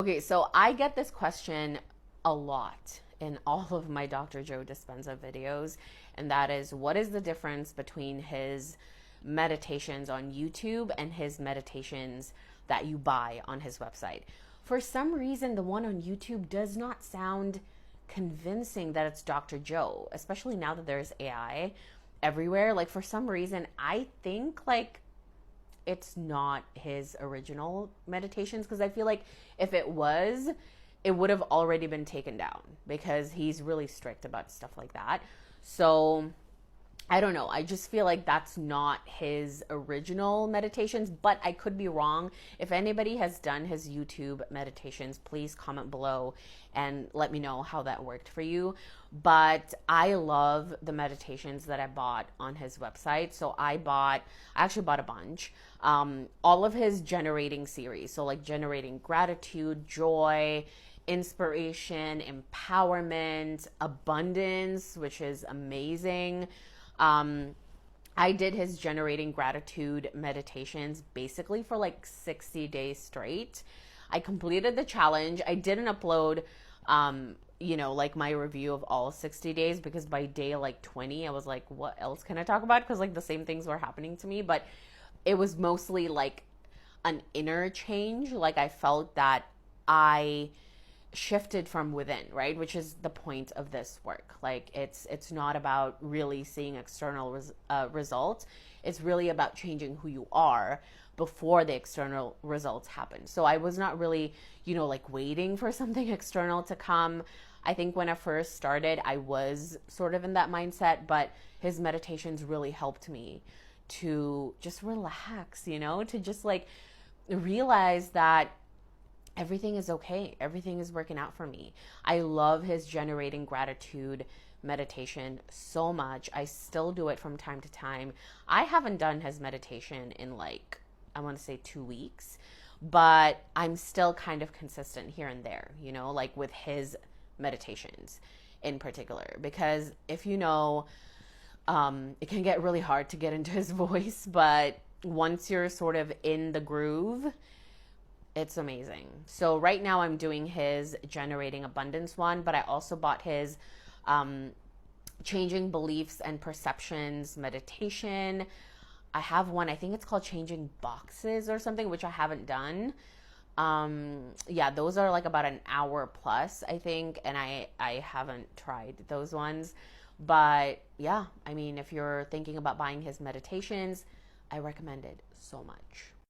Okay, so I get this question a lot in all of my Dr. Joe Dispenza videos, and that is, what is the difference between his meditations on YouTube and his meditations that you buy on his website? For some reason, the one on YouTube does not sound convincing that it's Dr. Joe, especially now that there's AI everywhere. Like, for some reason, I think like it's not his original meditations, because I feel like if it was, it would have already been taken down because he's really strict about stuff like that. So I don't know. I just feel like that's not his original meditations, but I could be wrong. If anybody has done his YouTube meditations, please comment below and let me know how that worked for you. But I love the meditations that I bought on his website. So I actually bought a bunch. All of his generating series. So like generating gratitude, joy, inspiration, empowerment, abundance, which is amazing. I did his generating gratitude meditations basically for like 60 days straight. I completed the challenge. I didn't upload, like my review of all 60 days, because by day like 20, I was like, what else can I talk about? Because like the same things were happening to me, but it was mostly like an inner change. Like I felt that I shifted from within, right? Which is the point of this work. Like it's not about really seeing external results. It's really about changing who you are before the external results happen. So I was not really, like waiting for something external to come. I think when I first started, I was sort of in that mindset, but his meditations really helped me to just relax, to just like realize that everything is okay. Everything is working out for me. I love his generating gratitude meditation so much. I still do it from time to time. I haven't done his meditation in like, I want to say 2 weeks, but I'm still kind of consistent here and there, like with his meditations in particular, because if it can get really hard to get into his voice, but once you're sort of in the groove, it's amazing. So right now I'm doing his generating abundance one, but I also bought his changing beliefs and perceptions meditation. I have one, I think it's called changing boxes or something, which I haven't done. Yeah, those are like about an hour plus, I think, and I haven't tried those ones. But yeah, I mean, if you're thinking about buying his meditations, I recommend it so much.